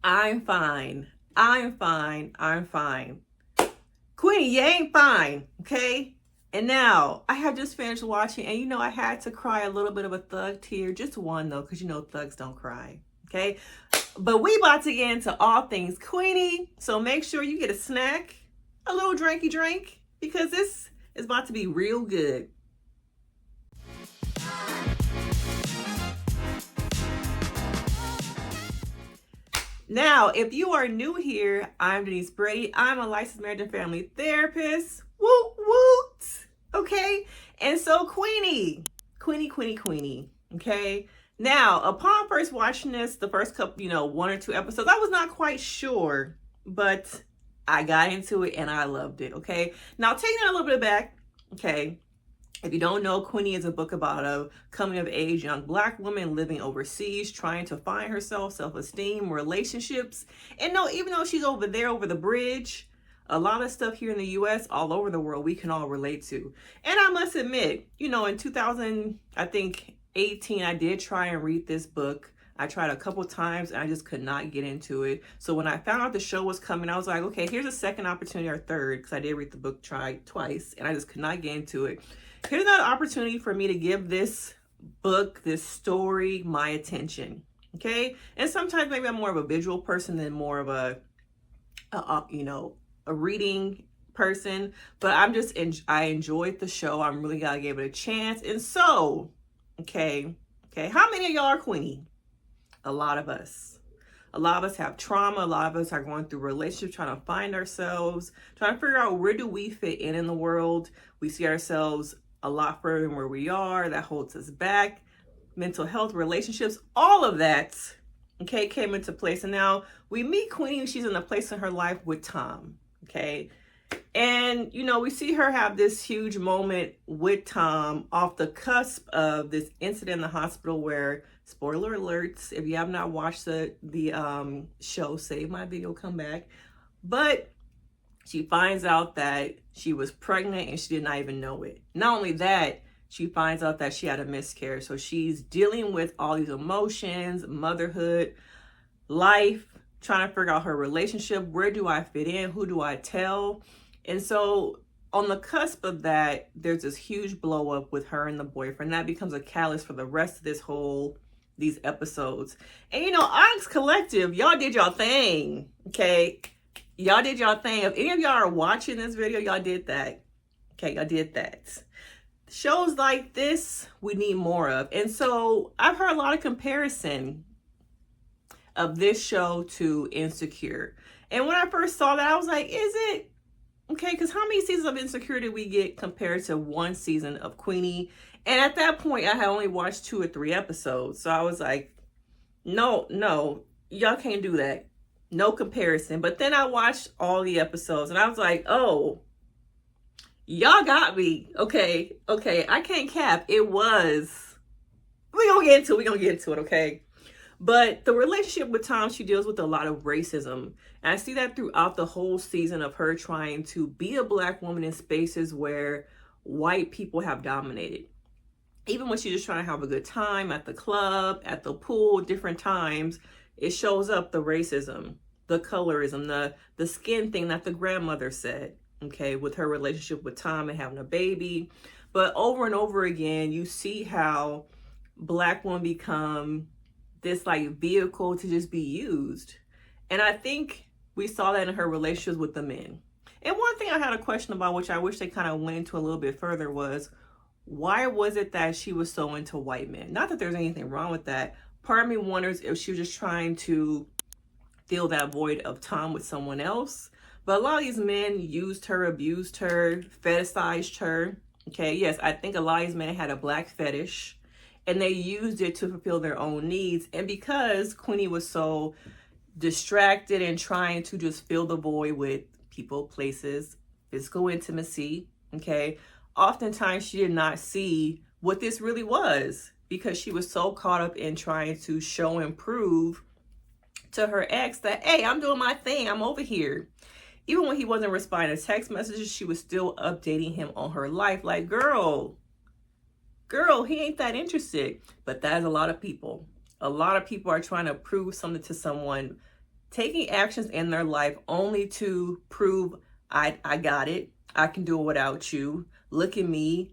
I'm fine. I'm fine. I'm fine. Queenie, you ain't fine, okay? And now, I have just finished watching, and I had to cry a little bit of a thug tear. Just one, though, because thugs don't cry, okay? But we about to get into all things Queenie, so make sure you get a snack, a little drinky drink, because this is about to be real good. Now, if you are new here, I'm Denise Brady. I'm a licensed marriage and family therapist. Woot woot. Okay? And so Queenie, okay? Now, upon first watching this, the first couple, one or two episodes, I was not quite sure, but I got into it and I loved it, okay? Now, taking it a little bit back, okay? If you don't know, Queenie is a book about a coming-of-age young Black woman living overseas, trying to find herself, self-esteem, relationships. And no, even though she's over there, over the bridge, a lot of stuff here in the U.S., all over the world, we can all relate to. And I must admit, in 2018, I did try and read this book. I tried a couple times and I just could not get into it. So when I found out the show was coming, I was like, okay, here's a second opportunity, or third, because I did read the book twice and I just could not get into it. Here's another opportunity for me to give this book, this story, my attention, okay? And sometimes maybe I'm more of a visual person than more of a reading person, but I enjoyed the show. I'm really glad I gave it a chance. And so, okay, how many of y'all are Queenie? A lot of us. A lot of us have trauma. A lot of us are going through relationships, trying to find ourselves, trying to figure out where do we fit in the world. We see ourselves a lot further than where we are. That holds us back. Mental health, relationships, all of that, okay, came into place. And now we meet Queenie. She's in a place in her life with Tom, okay? And, we see her have this huge moment with Tom off the cusp of this incident in the hospital where, spoiler alerts, if you have not watched the show, save my video, come back. But she finds out that she was pregnant and she did not even know it. Not only that, she finds out that she had a miscarriage. So she's dealing with all these emotions, motherhood, life, trying to figure out her relationship. Where do I fit in? Who do I tell? And so on the cusp of that, there's this huge blow up with her and the boyfriend. That becomes a catalyst for the rest of these episodes. And Onyx Collective, y'all did y'all thing, okay? Y'all did y'all thing. If any of y'all are watching this video, y'all did that. Okay, y'all did that. Shows like this, we need more of. And so I've heard a lot of comparison of this show to Insecure. And when I first saw that, I was like, is it? Okay, because how many seasons of Insecure did we get compared to one season of Queenie? And at that point, I had only watched 2 or 3 episodes. So I was like, no, y'all can't do that. No comparison. But then I watched all the episodes and I was like, oh, y'all got me. Okay. I can't cap. We're going to get into it. Okay. But the relationship with Tom, she deals with a lot of racism. And I see that throughout the whole season of her trying to be a Black woman in spaces where white people have dominated. Even when she's just trying to have a good time at the club, at the pool, different times, it shows up the racism, the colorism, the skin thing that the grandmother said, okay, with her relationship with Tom and having a baby. But over and over again, you see how Black women become this vehicle to just be used. And I think we saw that in her relationships with the men. And one thing I had a question about, which I wish they kind of went into a little bit further, was why was it that she was so into white men? Not that there's anything wrong with that. Part of me wonders if she was just trying to fill that void of Tom with someone else. But a lot of these men used her, abused her, fetishized her. Okay, yes, I think a lot of these men had a Black fetish and they used it to fulfill their own needs. And because Queenie was so distracted and trying to just fill the void with people, places, physical intimacy, okay, oftentimes she did not see what this really was because she was so caught up in trying to show and prove to her ex that, hey, I'm doing my thing, I'm over here. Even when he wasn't responding to text messages, she was still updating him on her life. Like, girl, he ain't that interested. But that is a lot of people. A lot of people are trying to prove something to someone taking actions in their life only to prove I got it. I can do it without you. Look at me.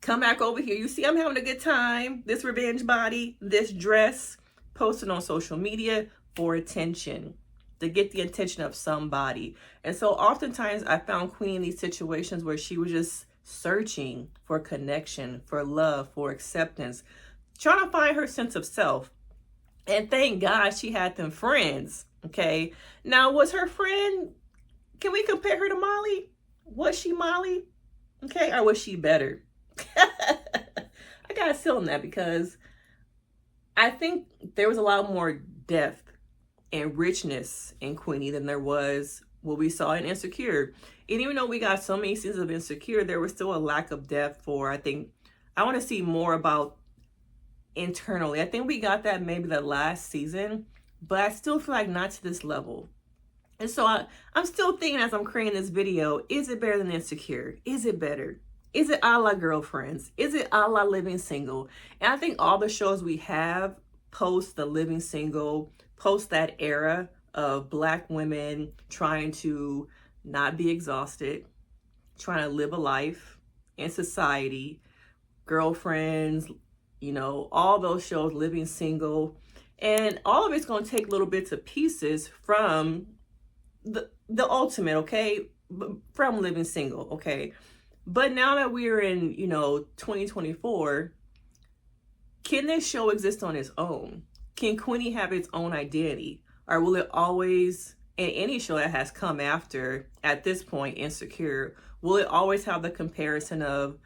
Come back over here. You see, I'm having a good time. This revenge body, this dress, posted on social media for attention, to get the attention of somebody. And so oftentimes I found Queenie in these situations where she was just searching for connection, for love, for acceptance, trying to find her sense of self. And thank God she had them friends. Okay. Now, was her friend, can we compare her to Molly? Was she Molly? Okay. Or was she better? I got to sit on that because I think there was a lot more depth and richness in Queenie than there was what we saw in Insecure. And even though we got so many seasons of Insecure, there was still a lack of depth for, I want to see more about internally. I think we got that maybe the last season, but I still feel like not to this level. And so I'm still thinking as I'm creating this video, is it better than Insecure? Is it better? Is it a la Girlfriends? Is it a la Living Single? And I think all the shows we have post the Living Single, post that era of Black women trying to not be exhausted, trying to live a life in society, Girlfriends, you know, all those shows, Living Single, and all of it's going to take little bits of pieces from the ultimate, okay, from Living Single, okay. But now that we're in, 2024, can this show exist on its own? Can Queenie have its own identity? Or will it always, in any show that has come after, at this point, Insecure, will it always have the comparison of,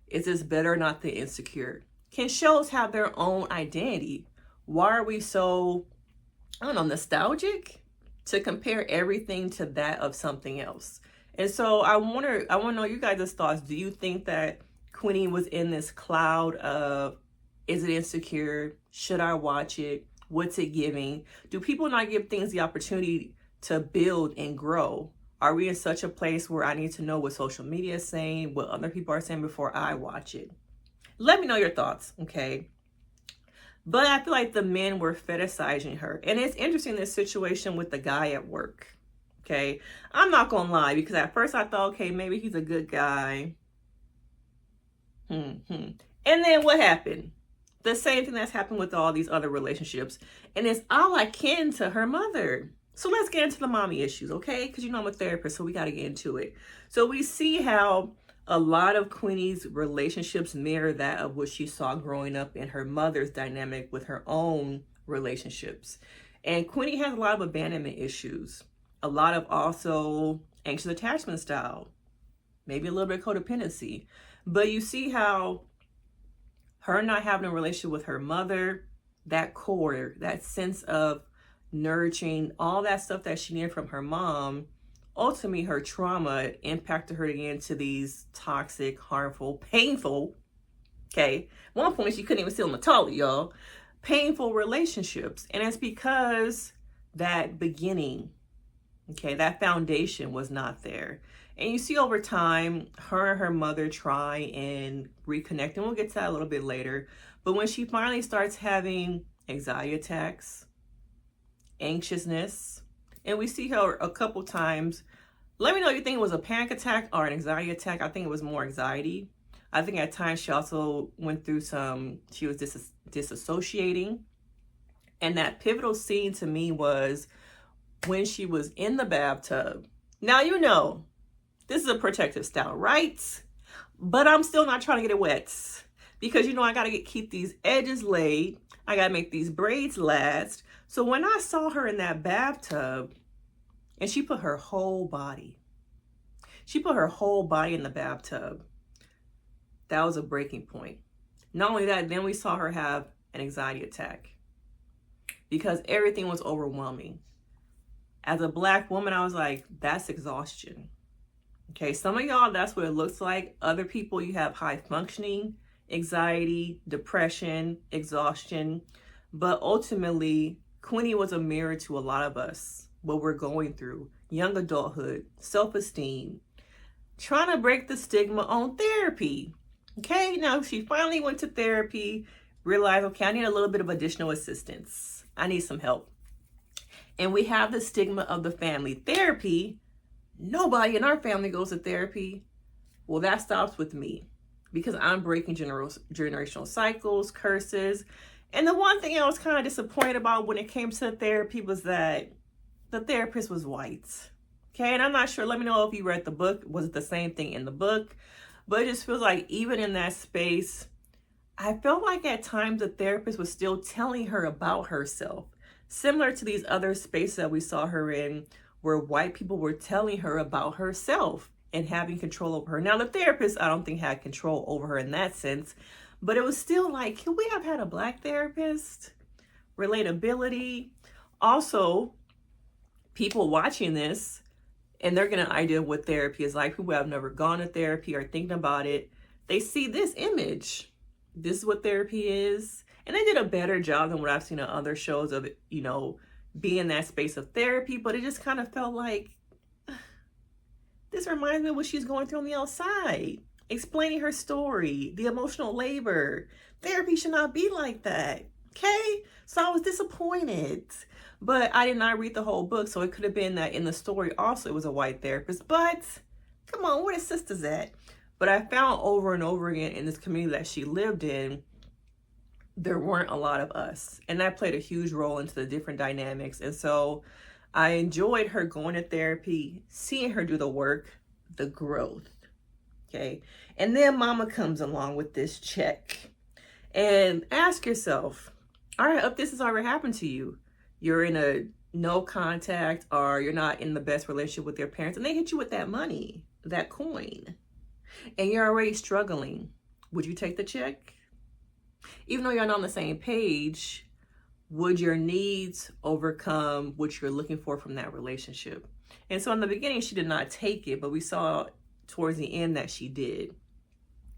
is this better or not than Insecure? Can shows have their own identity? Why are we so, nostalgic to compare everything to that of something else? And so I want to know you guys' thoughts. Do you think that Queenie was in this cloud of, is it Insecure? Should I watch it? What's it giving? Do people not give things the opportunity to build and grow? Are we in such a place where I need to know what social media is saying, what other people are saying before I watch it? Let me know your thoughts, okay? But I feel like the men were fetishizing her. And it's interesting, this situation with the guy at work. Okay, I'm not gonna lie, because at first I thought, okay, maybe he's a good guy. And then what happened? The same thing that's happened with all these other relationships, and it's all akin to her mother. So let's get into the mommy issues, okay? Because I'm a therapist, so we got to get into it. So we see how a lot of Queenie's relationships mirror that of what she saw growing up in her mother's dynamic with her own relationships. And Queenie has a lot of abandonment issues. A lot of also anxious attachment style, maybe a little bit of codependency. But you see how her not having a relationship with her mother, that core, that sense of nurturing, all that stuff that she needed from her mom, ultimately her trauma impacted her to get into these toxic, harmful, painful, okay? At one point she couldn't even sit on the toilet, y'all. Painful relationships. And it's because that beginning, okay, that foundation was not there. And you see over time, her and her mother try and reconnect. And we'll get to that a little bit later. But when she finally starts having anxiety attacks, anxiousness, and we see her a couple times. Let me know if you think it was a panic attack or an anxiety attack. I think it was more anxiety. I think at times she also went through she was disassociating. And that pivotal scene to me was when she was in the bathtub. Now, this is a protective style, right? But I'm still not trying to get it wet because, I got to keep these edges laid. I got to make these braids last. So when I saw her in that bathtub and she put her whole body in the bathtub, that was a breaking point. Not only that, then we saw her have an anxiety attack because everything was overwhelming. As a Black woman, I was like, that's exhaustion. Okay, some of y'all, that's what it looks like. Other people, you have high functioning, anxiety, depression, exhaustion. But ultimately, Queenie was a mirror to a lot of us, what we're going through. Young adulthood, self-esteem, trying to break the stigma on therapy. Okay, now she finally went to therapy, realized, okay, I need a little bit of additional assistance. I need some help. And we have the stigma of the family therapy. Nobody in our family goes to therapy. Well, that stops with me because I'm breaking generational cycles, curses. And the one thing I was kind of disappointed about when it came to therapy was that the therapist was white. Okay, and I'm not sure. Let me know if you read the book. Was it the same thing in the book? But it just feels like even in that space, I felt like at times the therapist was still telling her about herself. Similar to these other spaces that we saw her in, where white people were telling her about herself and having control over her. Now, the therapist, I don't think had control over her in that sense, but it was still like, can we have had a Black therapist? Relatability. Also, people watching this, and they're getting an idea of what therapy is like. People who have never gone to therapy or thinking about it, they see this image. This is what therapy is. And they did a better job than what I've seen on other shows of, being in that space of therapy. But it just kind of felt like, this reminds me of what she's going through on the outside. Explaining her story, the emotional labor. Therapy should not be like that. Okay? So I was disappointed. But I did not read the whole book. So it could have been that in the story also it was a white therapist. But come on, where the sisters at? But I found over and over again in this community that she lived in, there weren't a lot of us. And that played a huge role into the different dynamics. And so I enjoyed her going to therapy, seeing her do the work, the growth. Okay. And then mama comes along with this check. And ask yourself, all right, if this has already happened to you, you're in a no contact or you're not in the best relationship with your parents, and they hit you with that money, that coin, and you're already struggling, would you take the check? Even though you're not on the same page, would your needs overcome what you're looking for from that relationship? And so in the beginning, she did not take it, but we saw towards the end that she did.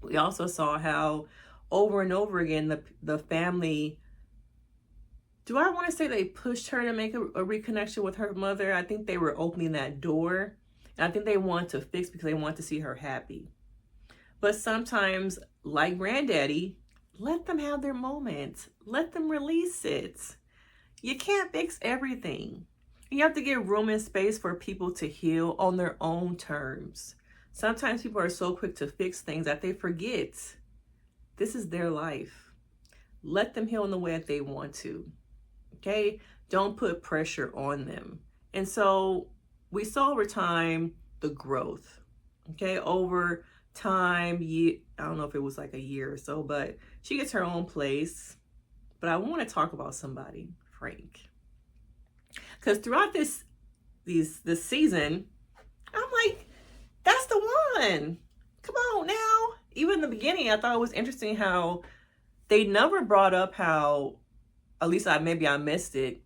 We also saw how over and over again, the family, do I want to say they pushed her to make a reconnection with her mother? I think they were opening that door. And I think they want to fix because they want to see her happy. But sometimes, like Granddaddy, let them have their moment. Let them release it. You can't fix everything. You have to give room and space for people to heal on their own terms. Sometimes people are so quick to fix things that they forget this is their life. Let them heal in the way that they want to. Okay? Don't put pressure on them. And so we saw over time the growth. Okay? Over time, I don't know if it was like a year or so, but she gets her own place. But I want to talk about somebody, Frank. Because throughout this season, I'm like, that's the one. Come on now. Even in the beginning, I thought it was interesting how they never brought up how, at least maybe I missed it,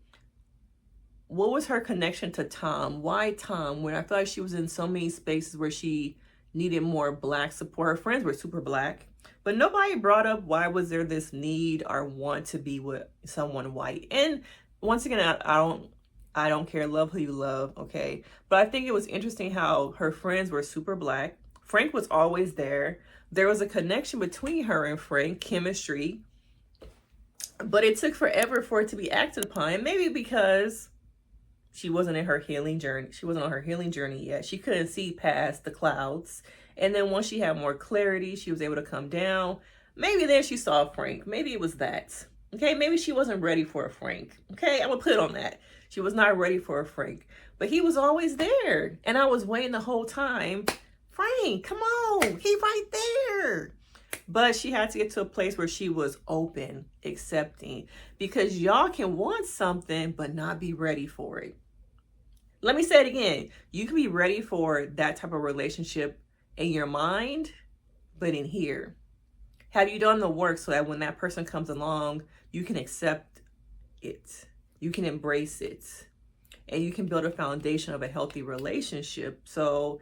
what was her connection to Tom? Why Tom? When I feel like she was in so many spaces where she needed more Black support. Her friends were super Black, but nobody brought up why was there this need or want to be with someone white. And once again, I don't care. Love who you love, okay? But I think it was interesting how her friends were super Black. Frank was always there. There was a connection between her and Frank, chemistry. But it took forever for it to be acted upon. Maybe because she wasn't in her healing journey. She wasn't on her healing journey yet. She couldn't see past the clouds. And then once she had more clarity, she was able to come down. Maybe then she saw Frank. Maybe it was that. Okay, maybe she wasn't ready for a Frank. Okay, I'm going to put it on that. She was not ready for a Frank. But he was always there. And I was waiting the whole time. Frank, come on. He's right there. But she had to get to a place where she was open, accepting. Because y'all can want something, but not be ready for it. Let me say it again. You can be ready for that type of relationship in your mind, but in here. Have you done the work so that when that person comes along, you can accept it? You can embrace it. And you can build a foundation of a healthy relationship. So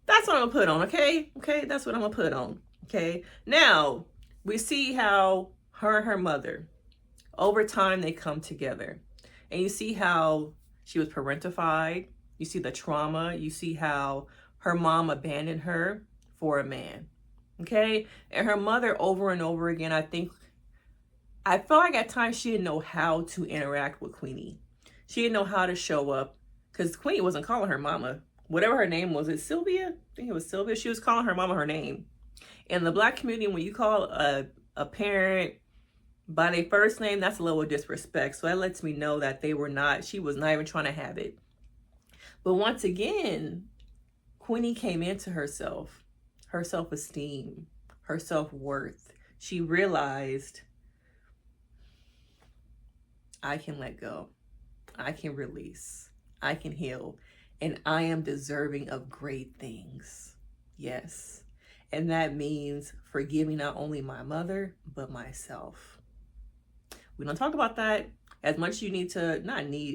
that's what I'm going to put on, okay? Okay, that's what I'm going to put on, okay? Now, we see how her and her mother, over time, they come together. And you see how she was parentified. You see the trauma. You see how her mom abandoned her for a man, okay? And her mother, over and over again, I felt like at times she didn't know how to interact with Queenie. She didn't know how to show up because Queenie wasn't calling her mama. Whatever her name was, it Sylvia? I think it was Sylvia. She was calling her mama her name. In the Black community, when you call a parent by their first name, that's a level of disrespect. So that lets me know that she was not even trying to have it. But once again, Queenie came into herself, her self-esteem, her self-worth. She realized, I can let go. I can release. I can heal. And I am deserving of great things. Yes. And that means forgiving not only my mother, but myself. We don't talk about that. As much as you need to,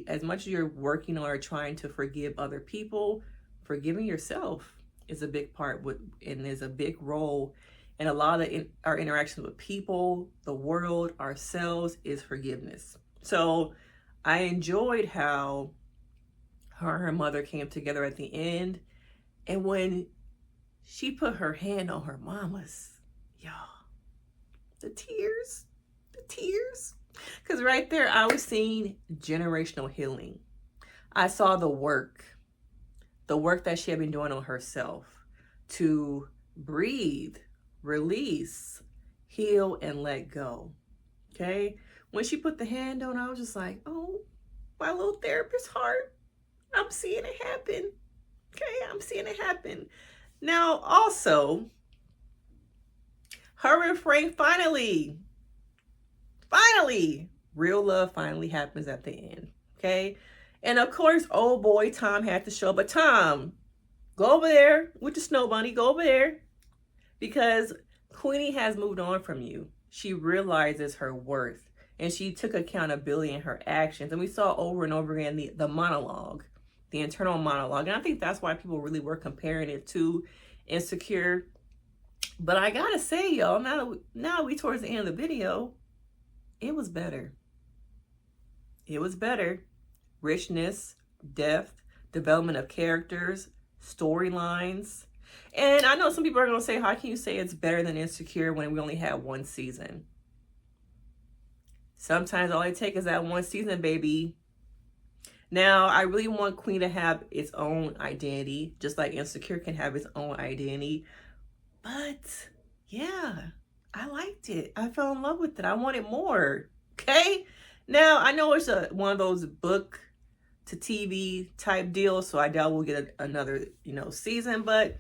as much as you're working on or trying to forgive other people, forgiving yourself is a big part and is a big role in a lot of our interactions with people, the world, ourselves, is forgiveness. So I enjoyed how her and her mother came together at the end. And when she put her hand on her mama's, y'all, the tears. Because right there, I was seeing generational healing. I saw the work that she had been doing on herself to breathe, release, heal, and let go. Okay? When she put the hand on, I was just like, oh, my little therapist heart. I'm seeing it happen. Okay? I'm seeing it happen. Now, also, her and Frank finally, real love finally happens at the end. Okay? And of course, old boy Tom had to show. But Tom, go over there with the snow bunny. Go over there. Because Queenie has moved on from you. She realizes her worth. And she took accountability in her actions. And we saw over and over again the monologue. The internal monologue. And I think that's why people really were comparing it to Insecure. But I gotta say, y'all, now we towards the end of the video, it was better. It was better. Richness, depth, development of characters, storylines. And I know some people are going to say, how can you say it's better than Insecure when we only had one season? Sometimes all it takes is that one season, baby. Now, I really want Queen to have its own identity, just like Insecure can have its own identity. But, yeah, I liked it. I fell in love with it. I wanted more. Okay? Now, I know it's one of those book to TV type deals, so I doubt we'll get another, season, but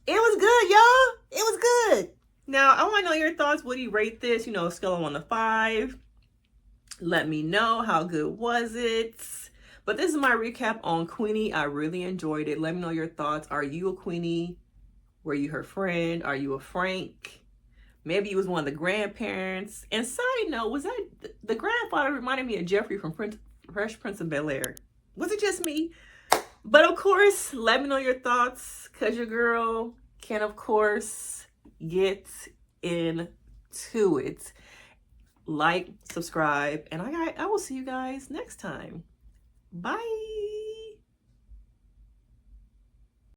it was good, y'all. It was good. Now, I want to know your thoughts. What do you rate this? Scale of 1 to 5. Let me know, how good was it? But this is my recap on Queenie. I really enjoyed it. Let me know your thoughts. Are you a Queenie? Were you her friend? Are you a Frank? Maybe you was one of the grandparents. And side note, was that the grandfather reminded me of Jeffrey from Fresh Prince of Bel-Air? Was it just me? But of course, let me know your thoughts, because your girl can, of course, get into it. Like, subscribe, and I will see you guys next time. Bye.